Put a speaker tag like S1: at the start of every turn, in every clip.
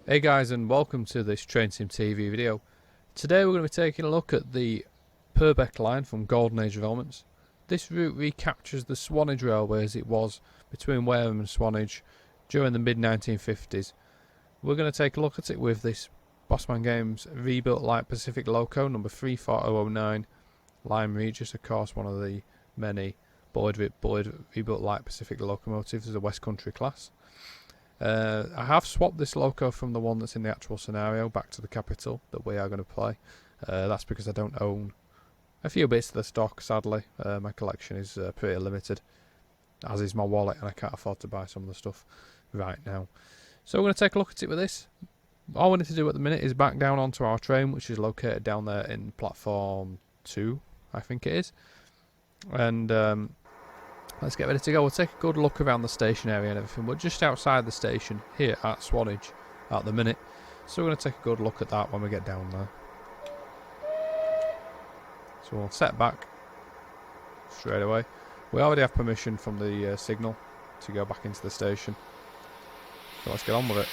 S1: Hey guys, and welcome to this Train Sim TV video. Today we're going to be taking a look at the Purbeck line from Golden Age developments. This route recaptures the Swanage railway as it was between Wareham and Swanage during the mid-1950s. We're going to take a look at it with this Bossman Games rebuilt light Pacific loco number 34009 Lime Regis, of course one of the many Bulleid rebuilt light Pacific locomotives as a West Country class. I have swapped this loco from the one that's in the actual scenario back to the capital that we are going to play. That's because I don't own a few bits of the stock, sadly. My collection is pretty limited, as is my wallet, and I can't afford to buy some of the stuff right now. So we're going to take a look at it with this. All we need to do at the minute is back down onto our train, which is located down there in platform 2, I think it is. And let's get ready to go. We'll take a good look around the station area and everything. We're just outside the station here at Swanage at the minute, so we're going to take a good look at that when we get down there. So we'll set back straight away. We already have permission from the signal to go back into the station, so let's get on with it.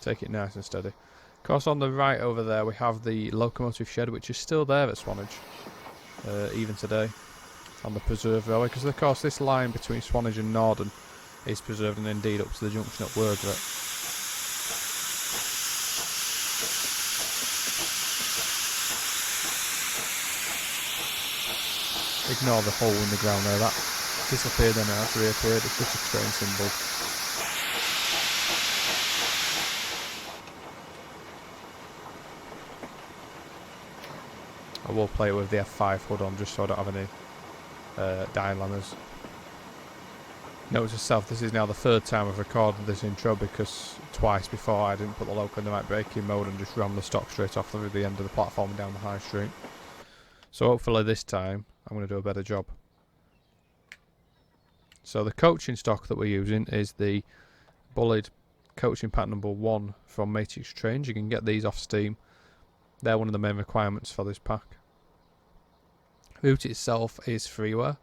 S1: Take it nice and steady. Of course, on the right over there we have the locomotive shed, which is still there at Swanage, even today, on the preserved railway, because of course this line between Swanage and Norden is preserved, and indeed up to the junction at Worgret. Ignore the hole in the ground there, that disappeared and has reappeared. It's just a train symbol. I will play it with the F5 hood on just so I don't have any dying landers. Note to yourself, this is now the third time I've recorded this intro, because twice before I didn't put the loco in the right braking mode and just ran the stock straight off the end of the platform and down the high street. So hopefully this time I'm going to do a better job. So the coaching stock that we're using is the Bulleid coaching pack number 1 from Matrix Trains. You can get these off Steam. They're one of the main requirements for this pack. Route itself is freeware.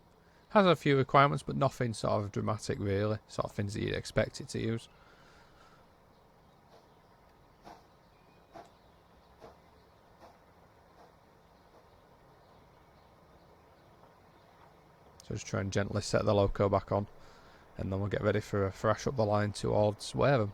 S1: Has a few requirements, but nothing sort of dramatic really. Sort of things that you'd expect it to use. So just try and gently set the loco back on, and then we'll get ready for a thrash up the line towards Wareham.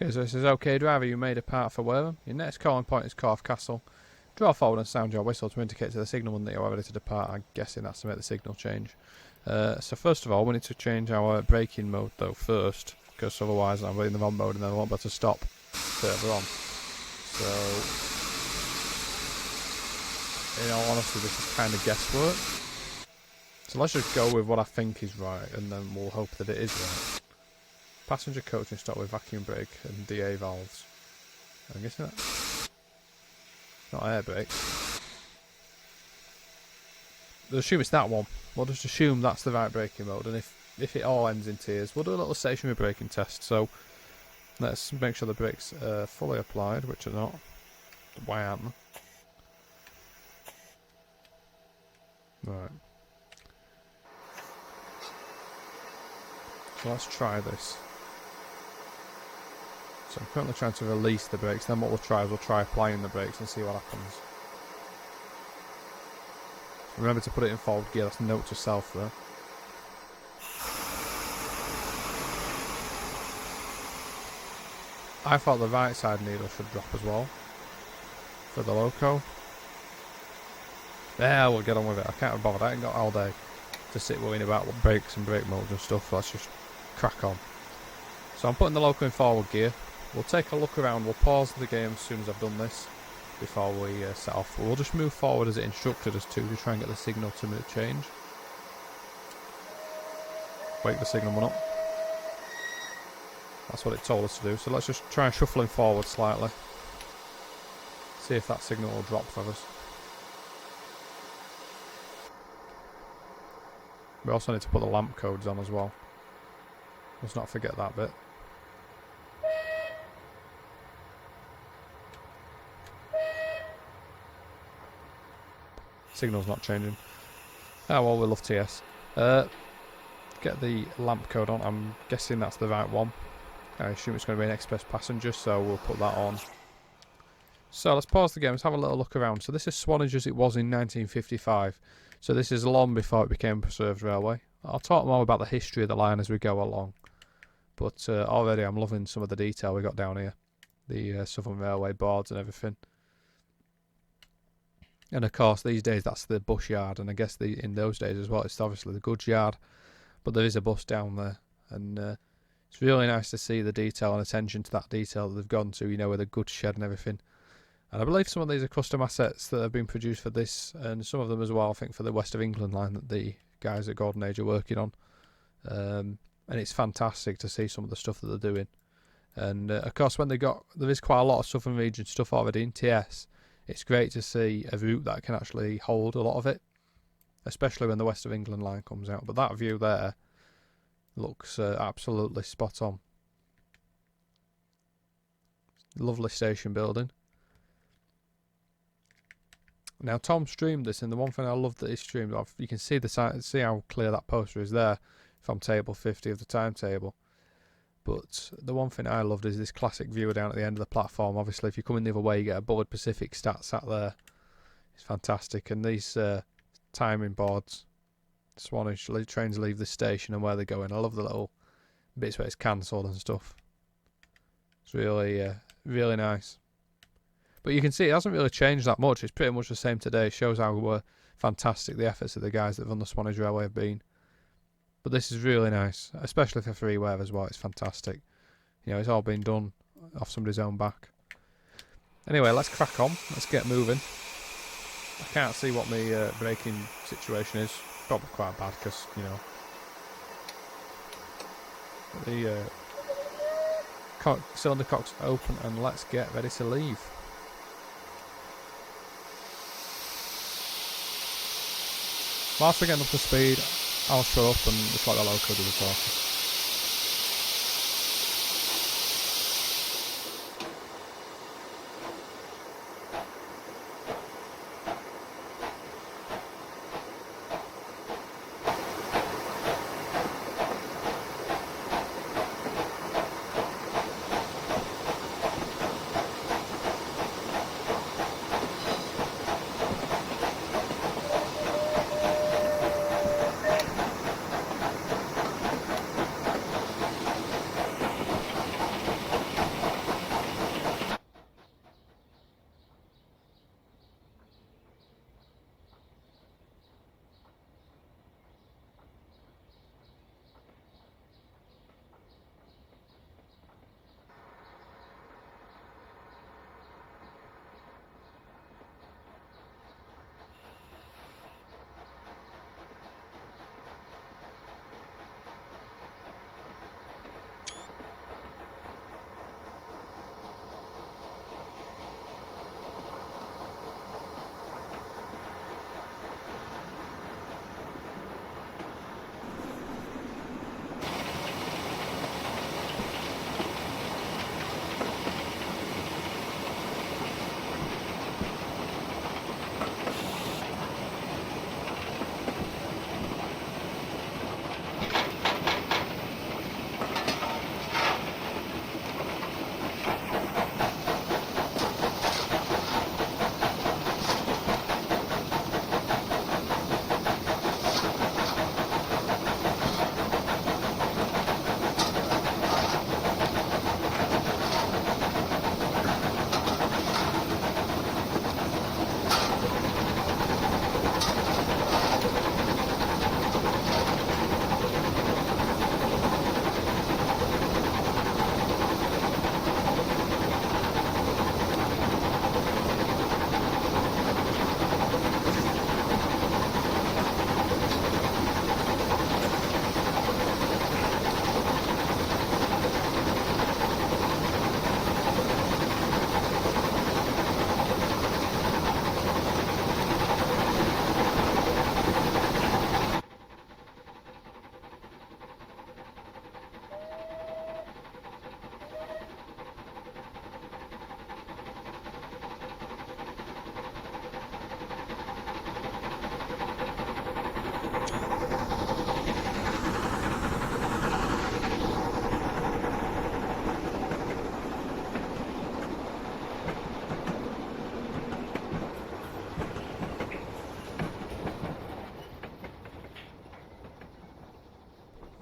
S1: Okay, so this is OK driver, you made a part for Wareham. Your next calling point is Corfe Castle. Draw forward and sound your whistle to indicate to the signalman that you are ready to depart. I'm guessing that's to make the signal change. So first of all, we need to change our braking mode though first, because otherwise I'm in the wrong mode and then I won't be able to stop further on. So, in all honesty, this is kind of guesswork. So let's just go with what I think is right, and then we'll hope that it is right. Passenger coaching stock with vacuum brake and DA valves. I'm guessing that. Not air brakes. We'll assume it's that one. We'll just assume that's the right braking mode, and if it all ends in tears, we'll do a little stationary braking test. So let's make sure the brakes are fully applied, which are not. Why aren't they? Right. So let's try this. So I'm currently trying to release the brakes, then what we'll try is we'll try applying the brakes and see what happens. Remember to put it in forward gear, that's note to self there. I thought the right side needle should drop as well for the loco. Yeah, we'll get on with it. I can't be bothered. I ain't got all day to sit worrying about what brakes and brake modes and stuff. Let's just crack on. So I'm putting the loco in forward gear. We'll take a look around. We'll pause the game as soon as I've done this before we set off. We'll just move forward as it instructed us to try and get the signal to change. Wake the signal one up. That's what it told us to do. So let's just try and shuffle him forward slightly. See if that signal will drop for us. We also need to put the lamp codes on as well. Let's not forget that bit. Signal's not changing. Oh well, we love TS. Get the lamp code on. I'm guessing that's the right one. I assume it's going to be an express passenger, so we'll put that on. So let's pause the game. Let's have a little look around. So this is Swanage as it was in 1955. So this is long before it became a preserved railway. I'll talk more about the history of the line as we go along. But already I'm loving some of the detail we got down here. The Southern Railway boards and everything. And of course these days that's the bus yard, and I guess in those days as well it's obviously the goods yard. But there is a bus down there, and it's really nice to see the detail and attention to that detail that they've gone to, you know, with the goods shed and everything. And I believe some of these are custom assets that have been produced for this, and some of them as well, I think, for the West of England line that the guys at Golden Age are working on. And it's fantastic to see some of the stuff that they're doing. And of course, when there is quite a lot of Southern Region stuff already in TS, it's great to see a route that can actually hold a lot of it, especially when the West of England line comes out. But that view there looks absolutely spot on. Lovely station building. Now Tom streamed this, and the one thing I love that he streamed, you can see see how clear that poster is there from table 50 of the timetable. But the one thing I loved is this classic view down at the end of the platform. Obviously, if you're coming the other way, you get a Bulleid Pacific stat sat there. It's fantastic, and these timing boards, Swanage trains leave the station and where they're going. I love the little bits where it's cancelled and stuff. It's really, really nice. But you can see it hasn't really changed that much. It's pretty much the same today. It shows how fantastic the efforts of the guys that run the Swanage Railway have been. But this is really nice, especially for freeware as well. It's fantastic. You know, it's all been done off somebody's own back. Anyway, let's crack on. Let's get moving. I can't see what my braking situation is. Probably quite bad because, you know, the cylinder cock's open, and let's get ready to leave. Whilst we're getting up to speed, I'll show up and just let the loco do the talking.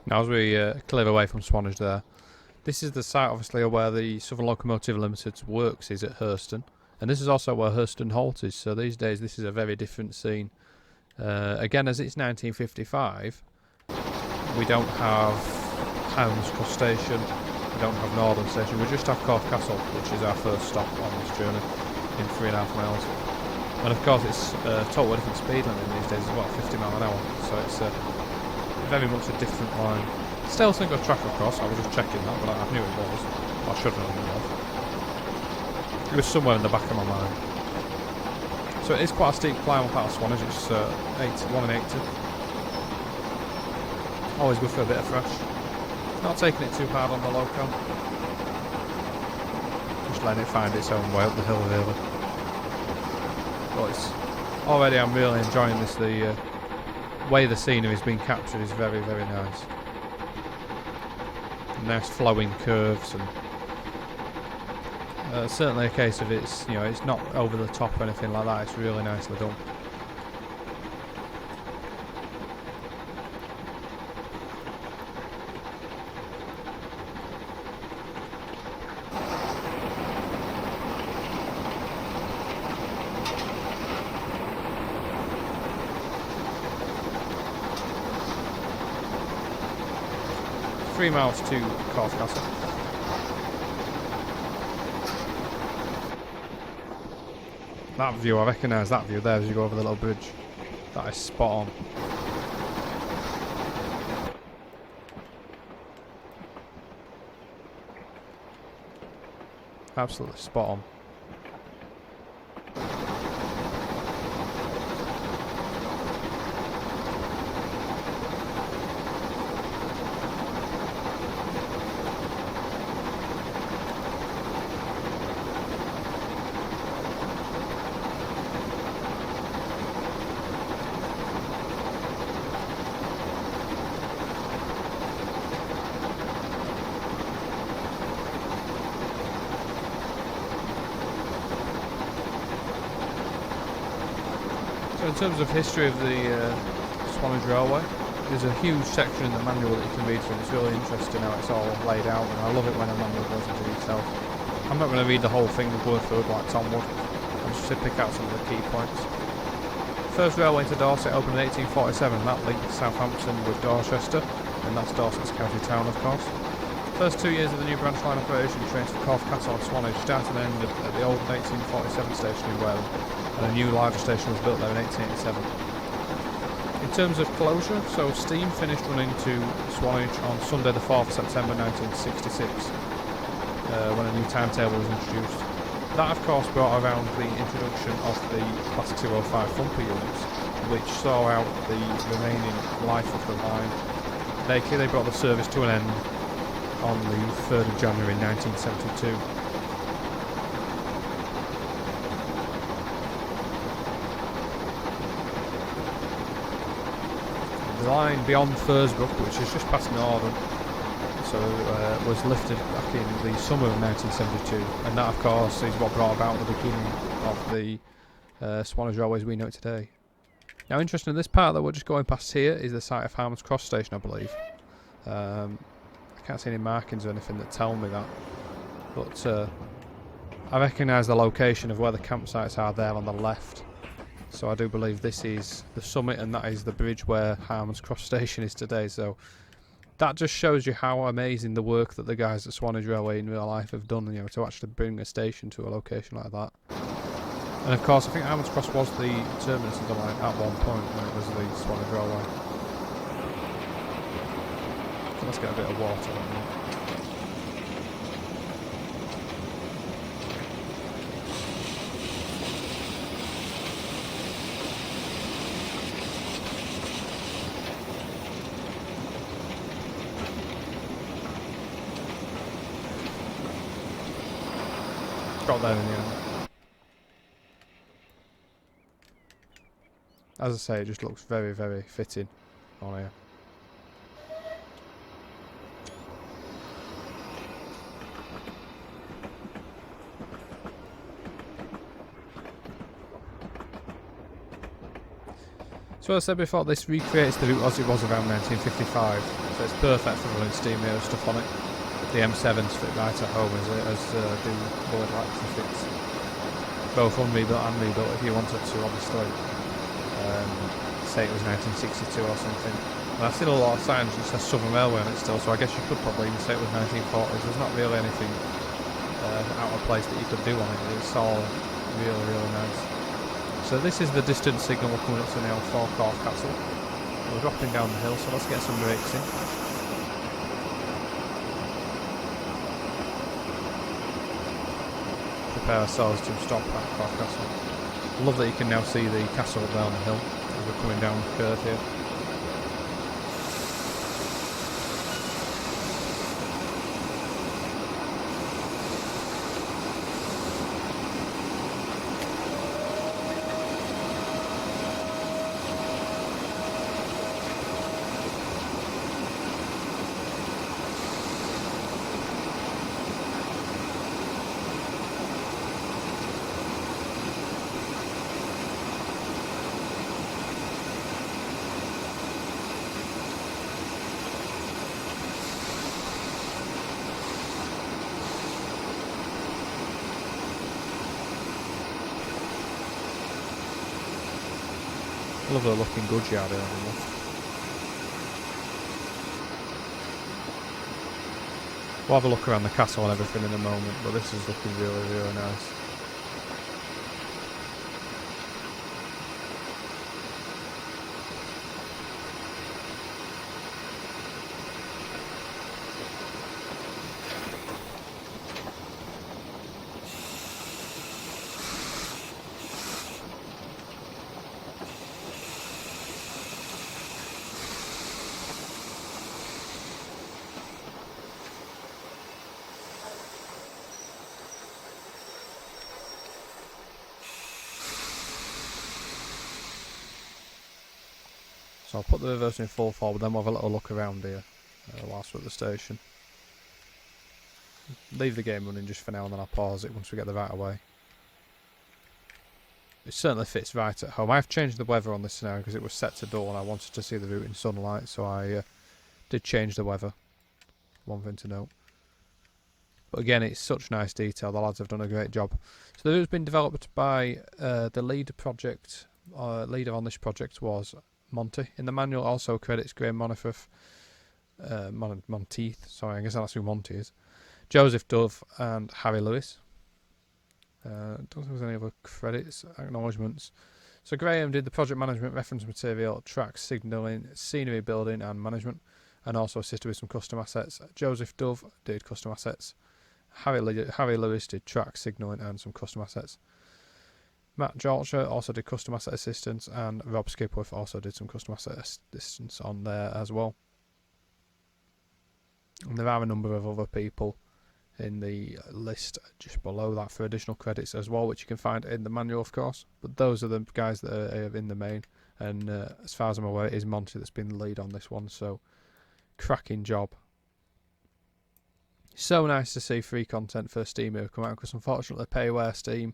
S1: Now as we clear away from Swanage there, this is the site obviously where the Southern Locomotive Limited works is at Hurston, and this is also where Hurston Halt is, so these days this is a very different scene. Again, as it's 1955, we don't have Hounds Cross Station, we don't have Norden Station, we just have Corfe Castle, which is our first stop on this journey in 3.5 miles. And of course it's a totally different speed limit these days as well, 50 mile an hour, so it's very much a different line. Still single track of course, I was just checking that, but I knew it was. I should have known it was. It was somewhere in the back of my mind. So it is quite a steep climb up out of Swanage, it's 1 in 80. Always good for a bit of fresh. Not taking it too hard on the loco. Just letting it find its own way up the hill really. But it's already, I'm really enjoying this. The way the scenery is being captured is very, very nice. Nice flowing curves, and certainly a case of it's it's not over the top or anything like that. It's really nicely done. Three miles to Corfe Castle. That view, I recognise that view there as you go over the little bridge. That is spot on. Absolutely spot on. In terms of history of the Swanage Railway, there's a huge section in the manual that you can read through. It's really interesting how it's all laid out, and I love it when a manual goes into detail. I'm not going to read the whole thing word for word like Tom would. I'm just going to pick out some of the key points. First railway to Dorset opened in 1847. That linked Southampton with Dorchester, and that's Dorset's county town, of course. First 2 years of the new branch line operation, trains for Corfe Castle and Swanage started and ended at the old 1847 station in Wareham, and a new larger station was built there in 1887. In terms of closure, so steam finished running to Swanage on Sunday the 4th of September 1966, when a new timetable was introduced. That of course brought around the introduction of the Class 205 thumper units, which saw out the remaining life of the line. They brought the service to an end on the 3rd of January 1972. The line beyond Fursbrook, which is just past Norden, was lifted back in the summer of 1972, and that of course is what brought about the beginning of the Swanage Railways we know today. Now interesting, this part that we're just going past here is the site of Harman's Cross Station, I believe. I can't see any markings or anything that tell me that, but I recognise the location of where the campsites are there on the left. So I do believe this is the summit, and that is the bridge where Harman's Cross Station is today. So that just shows you how amazing the work that the guys at Swanage Railway in real life have done, to actually bring a station to a location like that. And of course, I think Harman's Cross was the terminus of the line at one point when it was the Swanage Railway. So let's get a bit of water on there. Got there in the end. As I say, it just looks very, very fitting on here. So as I said before, this recreates the route as it was around 1955, so it's perfect for running steam mirror stuff on it. The M7s fit right at home as do Bulleid fits. Both unrebuilt and rebuilt if you wanted to, obviously. Say it was 1962 or something. And I've seen a lot of signs that says Southern Railway on it still, so I guess you could probably even say it was 1940s. There's not really anything out of place that you could do on it. It's all really, really nice. So this is the distance signal we're coming up to now for Corfe Castle. We're dropping down the hill, so let's get some brakes in. Prepare ourselves to stop at Corfe Castle. Love that you can now see the castle down the hill as we're coming down the curve here. Lovely looking goods yard here on the left. We'll have a look around the castle and everything in a moment, but this is looking really, really nice. So I'll put the reverse in full forward, then we'll have a little look around here whilst we're at the station. Leave the game running just for now and then I'll pause it once we get the right of way. It certainly fits right at home. I've changed the weather on this scenario because it was set to dawn and I wanted to see the route in sunlight, so I did change the weather. One thing to note. But again, it's such nice detail. The lads have done a great job. So the route's been developed by the lead project. Leader on this project was Monty. In the manual also credits Graham Monteith. Sorry, I guess that's who Monty is. Joseph Dove and Harry Lewis. Don't think there's any other credits, acknowledgements. So Graham did the project management, reference material, tracks, signalling, scenery building and management, and also assisted with some custom assets. Joseph Dove did custom assets. Harry Lewis did tracks, signalling and some custom assets. Matt Georgia also did custom asset assistance, and Rob Skipworth also did some custom asset assistance on there as well. And there are a number of other people in the list just below that for additional credits as well, which you can find in the manual, of course. But those are the guys that are in the main, and as far as I'm aware, it is Monty that's been the lead on this one, so cracking job. So nice to see free content for Steam here come out, because unfortunately payware Steam,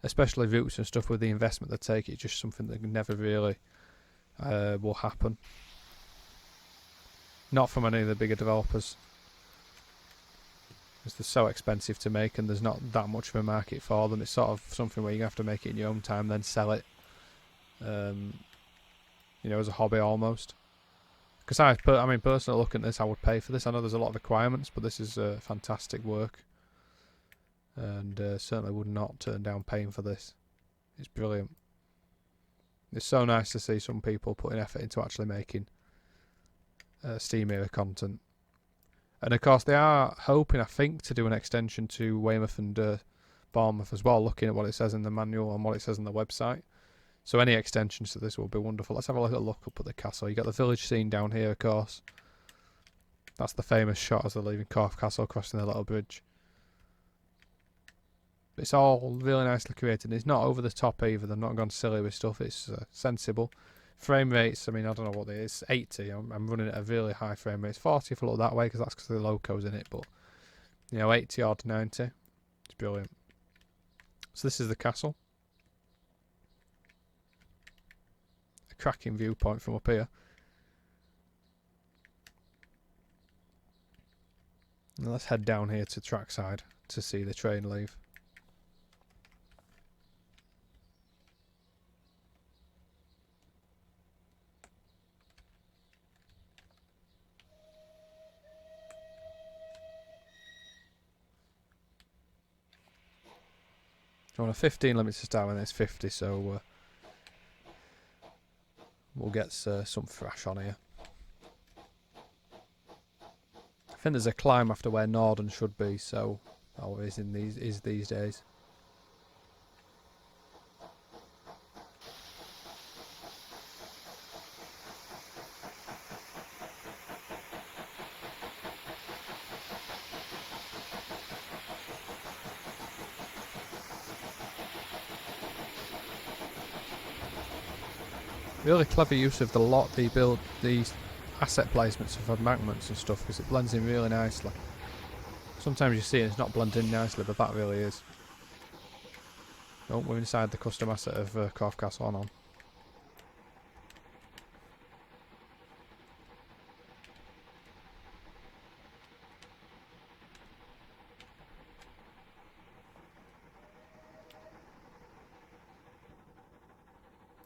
S1: especially routes and stuff with the investment they take, it's just something that never really will happen. Not from any of the bigger developers. Because they're so expensive to make and there's not that much of a market for them. It's sort of something where you have to make it in your own time, then sell it. You know, as a hobby almost. Because I mean, personally looking at this, I would pay for this. I know there's a lot of requirements, but this is fantastic work. And certainly would not turn down paying for this. It's brilliant. It's so nice to see some people putting effort into actually making Steam era content. And of course they are hoping, I think, to do an extension to Weymouth and Bournemouth as well, looking at what it says in the manual and what it says on the website. So any extensions to this will be wonderful. Let's have a little look up at the castle. You got the village scene down here, of course. That's the famous shot as they're leaving Corfe Castle, crossing the little bridge. It's all really nicely created. It's not over the top either. They've not gone silly with stuff. It's sensible. Frame rates, I mean, I don't know what it is. 80. I'm running at a really high frame rate. It's 40 if I look that way, because that's because the loco's in it. But, you know, 80 odd, 90. It's brilliant. So this is the castle. cracking viewpoint from up here. Now let's head down here to trackside to see the train leave. On a 15 limit to start with, it's 50, so we'll get some thrash on here. I think there's a climb after where Norden should be, so always in these days. Really clever use of the lot they build these asset placements of embankments and stuff, because it blends in really nicely. Sometimes you see it's not blending nicely, but that really is. Oh, we're inside the custom asset of Corfe Castle on.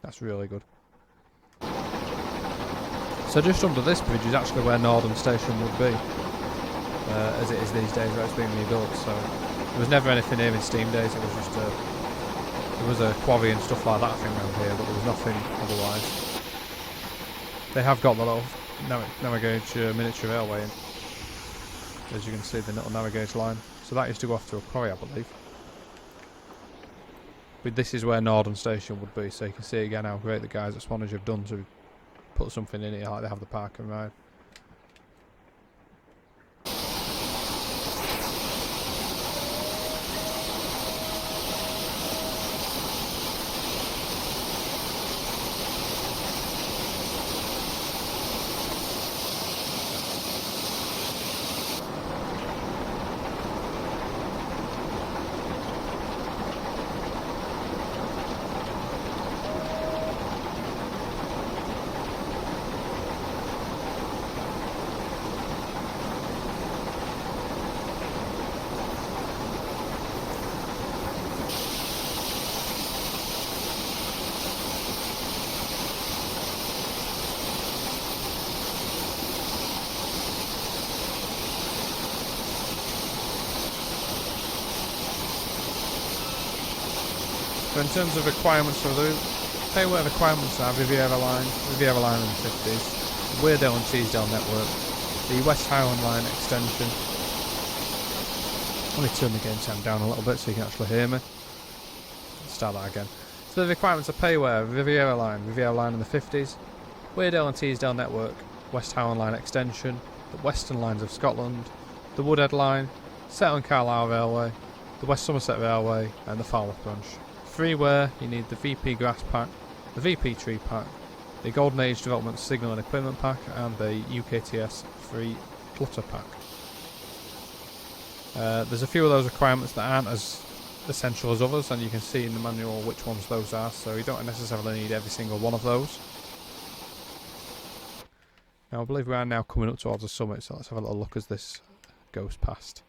S1: That's really good. So just under this bridge is actually where Norden station would be, as it is these days where it's being rebuilt. So there was never anything here in Steam days. It was just there was a quarry and stuff like that thing around here, but there was nothing otherwise. They have got the little narrow gauge miniature railway in, as you can see, the little narrow gauge line. So that used to go off to a quarry, I believe. But this is where Norden station would be, so you can see again how great the guys at Swanage have done to put something in here, like they have the park and ride. So in terms of requirements for the pay where requirements are, Riviera line in the 50s, Weardale and Teesdale network, the West Highland line extension. Let me turn the game sound down a little bit so you can actually hear me. Let's start that again. So the requirements are payware, Riviera line in the 50s, Weardale and Teesdale network, West Highland line extension, the Western lines of Scotland, the Woodhead line, Settle and Carlisle Railway, the West Somerset Railway and the Falmouth branch. Freeware, you need the VP Grass Pack, the VP Tree Pack, the Golden Age Development Signal and Equipment Pack and the UKTS Free Clutter Pack. There's a few of those requirements that aren't as essential as others, and you can see in the manual which ones those are, so you don't necessarily need every single one of those. Now I believe we are now coming up towards the summit, so let's have a little look as this goes past.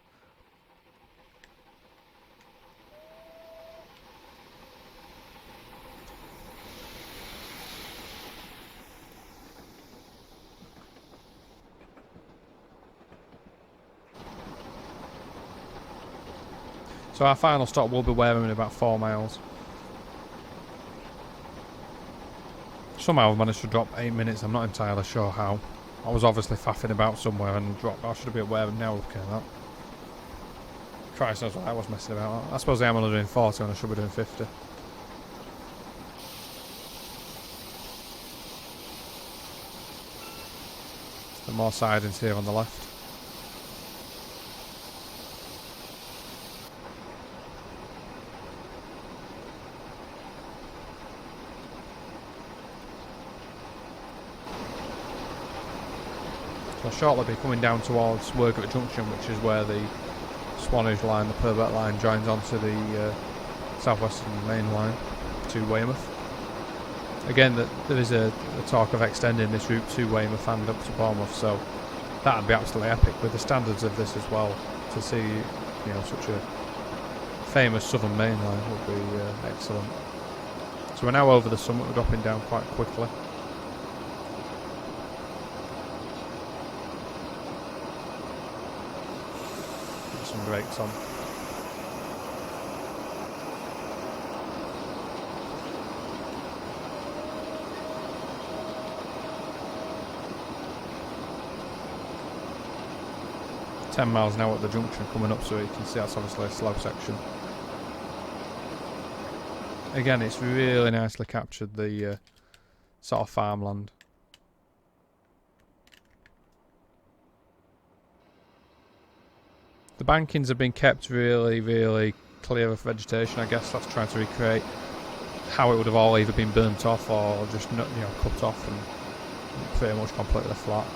S1: So our final stop will be Wareham in about 4 miles. Somehow I managed to drop 8 minutes, I'm not entirely sure how. I was obviously faffing about somewhere and dropped. I should be at Wareham now looking at that. Christ knows what I was messing about. I suppose I am only doing 40 and I should be doing 50. And more sidings here on the left. I'll shortly be coming down towards Worgret Junction, which is where the Swanage line, the Purbeck line, joins onto the southwestern main line to Weymouth. Again, there is a talk of extending this route to Weymouth and up to Bournemouth, so that would be absolutely epic with the standards of this as well. To see, you know, such a famous southern main line would be excellent. So we're now over the summit, we're dropping down quite quickly. Get some brakes on. £10 an hour at the junction coming up, so you can see that's obviously a slow section. Again, it's really nicely captured the sort of farmland. The bankings have been kept really clear of vegetation. I guess that's trying to recreate how it would have all either been burnt off or just, you know, cut off and pretty much completely flat.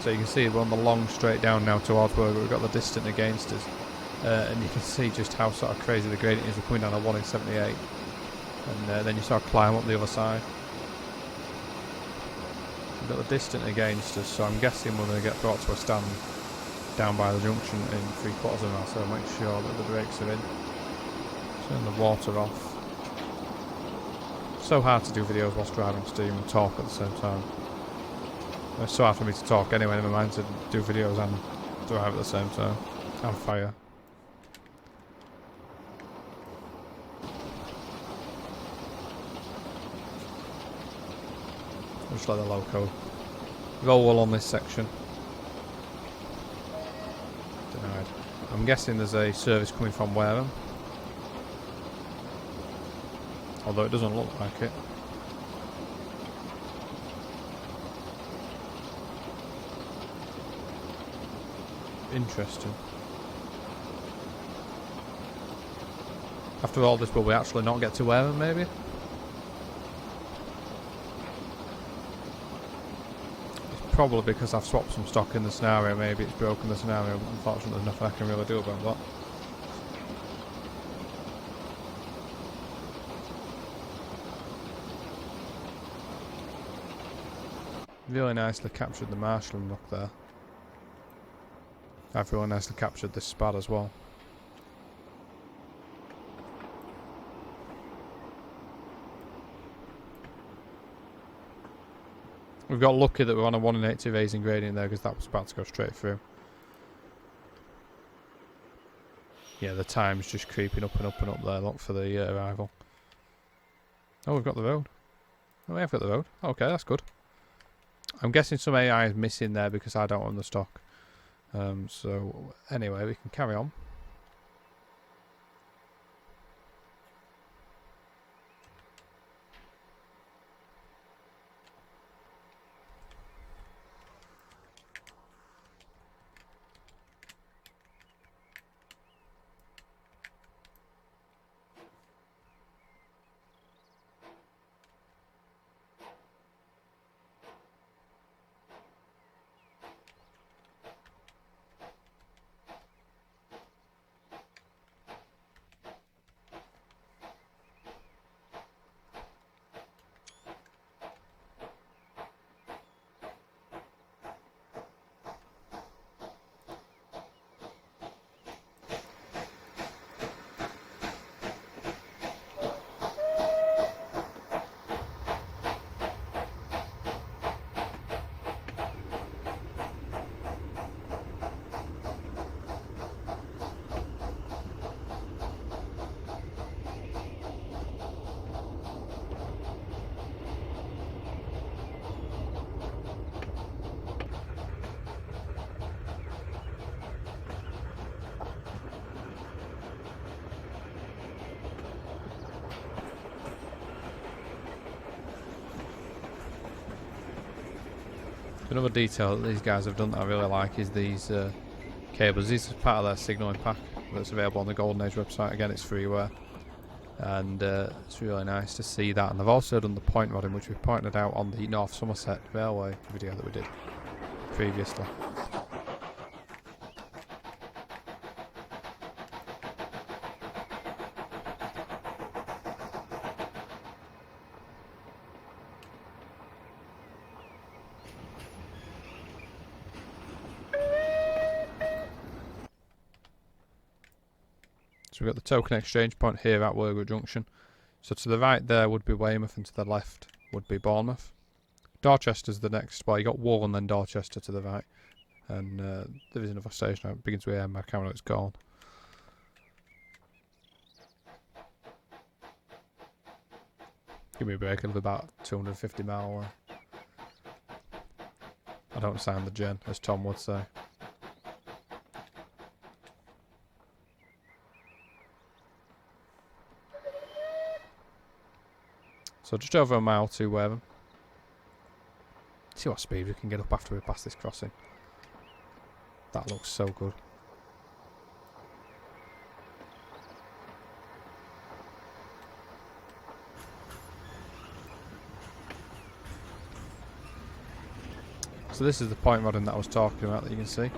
S1: So you can see we're on the long straight down now towards Worgret. We've got the distance against us, and you can see just how sort of crazy the gradient is. We're coming down a 1 in 78, and then you sort of climb up the other side. We've got the distance against us, so I'm guessing we're going to get brought to a stand down by the junction in 3/4 of an hour, so make sure that the brakes are in. Turn the water off. So hard to do videos whilst driving steam and talk at the same time. It's so hard for me to talk anyway, never mind to do videos and drive at the same time. And fire. Just like the loco. Roll well on this section. Denied. I'm guessing there's a service coming from Wareham. Although it doesn't look like it. Interesting. After all this, will we actually not get to Wareham, maybe? It's probably because I've swapped some stock in the scenario, maybe it's broken the scenario, but unfortunately there's nothing I can really do about that. Really nicely captured the marshalling look there. I've really nicely captured this spad as well. We've got lucky that we're on a 1 in 80 raising gradient there because that was about to go straight through. Yeah, the time's just creeping up and up and up there, look for the arrival. Oh, we've got the road. Oh, we have got the road. Okay, that's good. I'm guessing some AI is missing there because I don't own the stock. So anyway, we can carry on. Another detail that these guys have done that I really like is these cables. These are part of their signalling pack that's available on the Golden Age website. Again, it's freeware, and it's really nice to see that. And they've also done the point rodding, which we pointed out on the North Somerset Railway video that we did previously. So we've got the token exchange point here at Worgret Junction. So to the right there would be Weymouth, and to the left would be Bournemouth. Dorchester's the next, well, you got Wool and then Dorchester to the right. And there is another station, it begins with AM, I can't remember what it's called. Give me a break, it'll be about 250 mile away. I don't sound the gen, as Tom would say. So just over a mile to Wareham. See what speed we can get up after we pass this crossing. That looks so good. So this is the point rodding that I was talking about that you can see.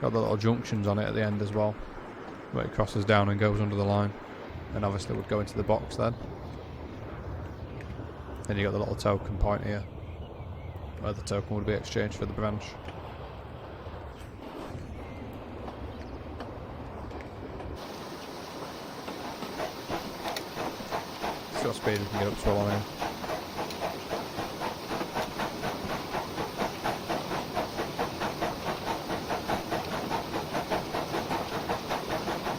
S1: Got the little junctions on it at the end as well, where it crosses down and goes under the line. And obviously would go into the box then. Then you got the little token point here, where the token would be exchanged for the branch. See what speed we can get up to along here.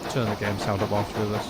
S1: Turn the game sound up while through this.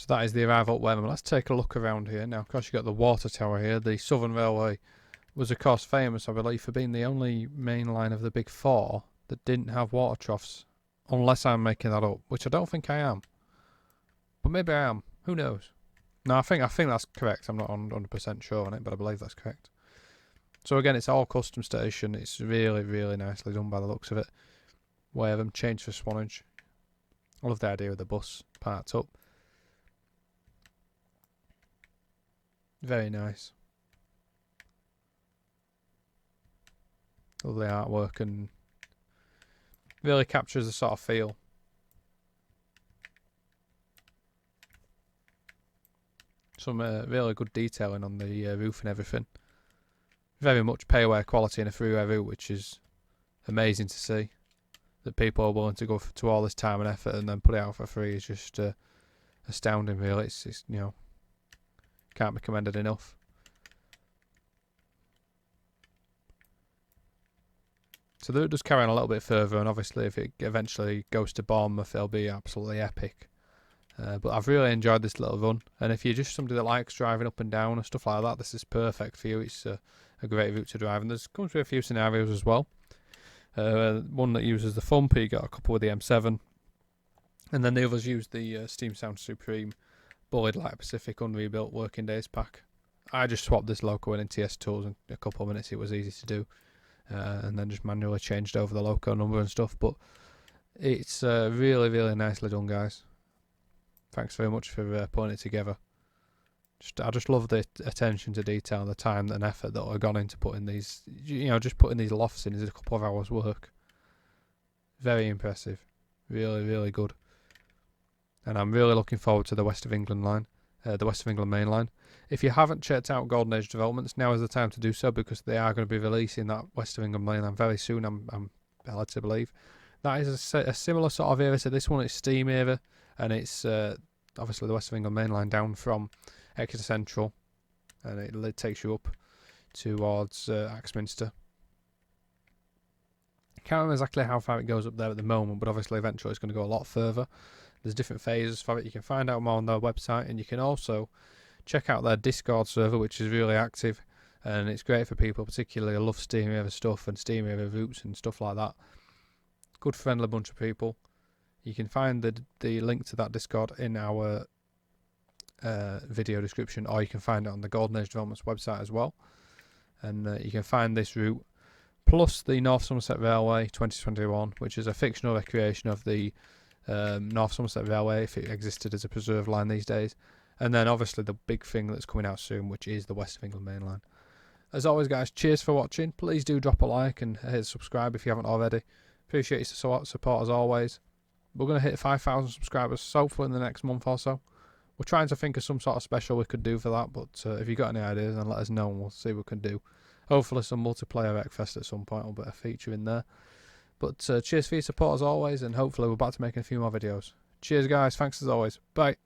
S1: So that is the arrival at Wareham. Let's take a look around here. Now, of course, you've got the water tower here. The Southern Railway was, of course, famous, I believe, for being the only main line of the big four that didn't have water troughs. Unless I'm making that up, which I don't think I am. But maybe I am. Who knows? No, I think that's correct. I'm not 100% sure on it, but I believe that's correct. So again, it's all custom station. It's really, really nicely done by the looks of it. Wareham, changed for Swanage. I love the idea of the bus parked up. Very nice. Lovely artwork and really captures the sort of feel. Some really good detailing on the roof and everything. Very much pay-away quality in a freeware route, which is amazing to see. That people are willing to go to all this time and effort and then put it out for free is just astounding, really. It's you know, can't be commended enough. So the route does carry on a little bit further, and obviously if it eventually goes to Bournemouth, it'll be absolutely epic. But I've really enjoyed this little run, and if you're just somebody that likes driving up and down and stuff like that, this is perfect for you. It's a great route to drive, and there's comes with a few scenarios as well. One that uses the Thump, you got a couple with the M7, and then the others use the Steam Sound Supreme Bulleid Light Pacific unrebuilt working days pack. I just swapped this loco in TS Tools in a couple of minutes. It was easy to do, and then just manually changed over the loco number and stuff. But it's really, really nicely done, guys. Thanks very much for putting it together. I just love the attention to detail, the time and effort that have gone into putting these, just putting these lofts in is a couple of hours work. Very impressive. Really, really good. And I'm really looking forward to the West of England line, the West of England main line. If you haven't checked out Golden Age Developments, now is the time to do so, because they are going to be releasing that West of England main line very soon, I'm led to believe. That is a similar sort of era to this one. It's Steam era, and it's obviously the West of England main line down from Exeter Central, and it takes you up towards Axminster. Can't remember exactly how far it goes up there at the moment, but obviously eventually it's going to go a lot further. There's different phases for it. You can find out more on their website, and you can also check out their Discord server, which is really active, and it's great for people particularly who love Steam era stuff and Steam era routes and stuff like that. Good friendly bunch of people. You can find the link to that Discord in our video description, or you can find it on the Golden Age Developments website as well. And you can find this route, plus the North Somerset Railway 2021, which is a fictional recreation of the North Somerset Railway if it existed as a preserved line these days. And then obviously the big thing that's coming out soon, which is the West of England main line. As always, guys, cheers for watching. Please do drop a like and hit subscribe if you haven't already. Appreciate your support as always. We're going to hit 5,000 subscribers hopefully in the next month or so. We're trying to think of some sort of special we could do for that, but if you've got any ideas, then let us know and we'll see what we can do. Hopefully some multiplayer Wreckfest at some point will be a feature in there. But cheers for your support as always, and hopefully we're back to making a few more videos. Cheers, guys. Thanks as always. Bye.